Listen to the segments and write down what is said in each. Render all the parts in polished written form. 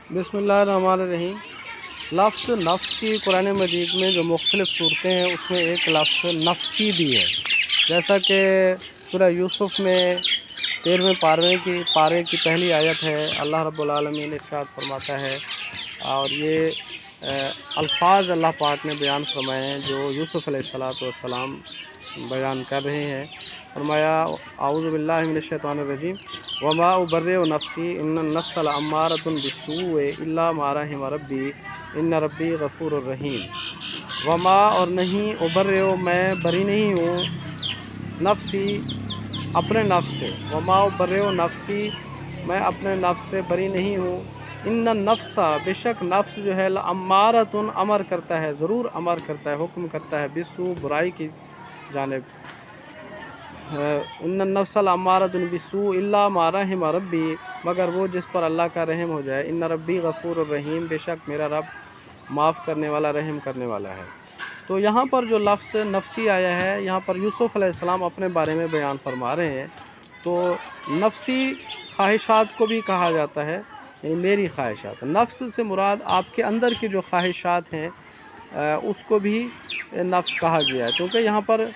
बिस्मिल्लाहिर्रहमानिर्रहीम। लफ्ज़ नफ्स की कुरान मजीद में जो मुख्तलिफ़ सूरतें हैं उसमें एक लफ्ज़ नफसी भी है। जैसा कि सूरह यूसुफ में 13वें पारे की पहली आयत है, अल्लाह रब्बुल आलमीन इरशाद फरमाता है और ये अल्फाज अल्लाह पाक ने बयान फरमाए हैं जो यूसुफ अलैहिस्सलातु वस्सलाम बयान कर रहे हैं। फरमाया आऊज़ु बिल्लाहि मिनश शैतानिर रजीम वमा उबर्रिउ नफ्सी इन्नन नफ्स लअम्मारतुन बिस्सूइ इल्ला मा रहिम रब्बी इन्न रब्बी गफूरुर रहीम। वमा और नहीं उबर्रिउ मैं बरी नहीं हूँ नफ्सी अपने नफ्स से। वमा उबर्रिउ नफ्सी मैं अपने नफ्स से बरी नहीं हूँ। इन्नन नफ्सा बेशक नफ्स जो है लअम्मारतुन अमर करता है, ज़रूर अमर करता है, हुक्म करता है बिस्सू बुराई की जानिब। इन्नन नफ्स लअम्मारतुन बिस्सू इल्ला मा रहिम रब्बी मगर वो जिस पर अल्लाह का रहम हो जाए। इन्न रब्बी गफूरुर रहीम बेशक मेरा रब माफ़ करने वाला रहम करने वाला है। तो यहाँ पर जो लफ्ज़ नफसी आया है, यहाँ पर यूसुफ अलैहिस्सलाम अपने बारे में बयान फरमा रहे हैं। तो नफसी ख्वाहिशात को भी कहा जाता है, यानी मेरी ख्वाहिशात। नफ्स से मुराद आपके अंदर की जो ख्वाहिशात हैं उसको भी नफ्स कहा गया है। क्योंकि यहाँ पर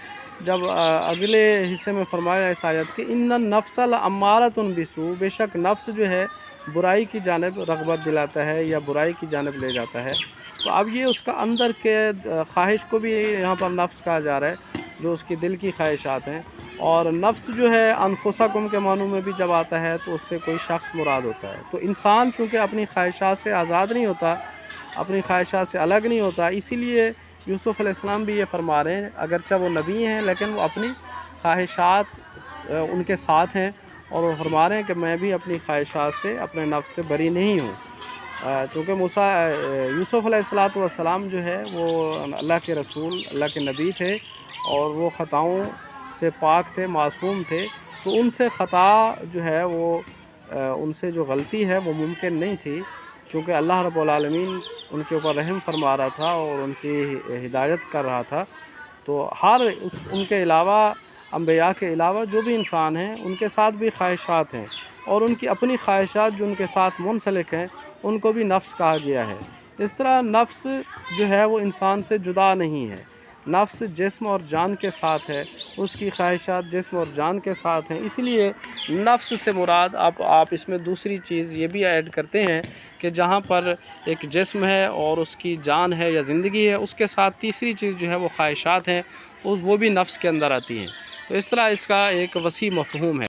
जब अगले हिस्से में फरमाया इस आयत के इन्नन नफ्स लअम्मारतुन बिस्सू बेशक नफ्स जो है बुराई की जानिब रग़बत दिलाता है या बुराई की जानिब ले जाता है। तो अब ये उसका अंदर के ख्वाहिश को भी यहाँ पर नफ्स कहा जा रहा है, जो उसकी दिल की ख्वाहिशात हैं। और नफ्स जो है अनफुसकुम के मानों में भी जब आता है तो उससे कोई शख्स मुराद होता है। तो इंसान चूँकि अपनी ख्वाहिशात से आज़ाद नहीं होता, अपनी ख्वाहिशात से अलग नहीं होता, इसीलिए यूसुफ अलैहिस्सलाम भी ये फरमा रहे हैं, अगरचे वो नबी हैं लेकिन वो अपनी ख्वाहिशात उनके साथ हैं। और वो फरमा रहे हैं कि मैं भी अपनी ख्वाहिशात से अपने नफ्स से बरी नहीं हूँ। क्योंकि यूसुफ अलैहिस्सलातु वस्सलाम जो है वो अल्लाह के रसूल, अल्लाह के नबी थे और वो ख़ताओं से पाक थे, मासूम थे। तो उनसे ख़ता जो है वो उनसे जो गलती है वो मुमकिन नहीं थी, क्योंकि अल्लाह रब्बुल आलमीन उनके ऊपर रहम फरमा रहा था और उनकी हिदायत कर रहा था। तो उनके अलावा अम्बिया के अलावा जो भी इंसान हैं उनके साथ भी ख्वाहिशात हैं और उनकी अपनी ख्वाहिशात जो उनके साथ मुंसलिक हैं उनको भी नफ्स कहा गया है। इस तरह नफ्स जो है वो इंसान से जुदा नहीं है। नफ्स जिस्म और जान के साथ है, उसकी ख्वाहिशात जिस्म और जान के साथ हैं। इसलिए नफ्स से मुराद आप इसमें दूसरी चीज़ ये भी ऐड करते हैं कि जहाँ पर एक जिस्म है और उसकी जान है या ज़िंदगी है, उसके साथ तीसरी चीज़ जो है वो ख्वाहिशात हैं, वो भी नफ्स के अंदर आती हैं। तो इस तरह इसका एक वसी मफ़हूम है।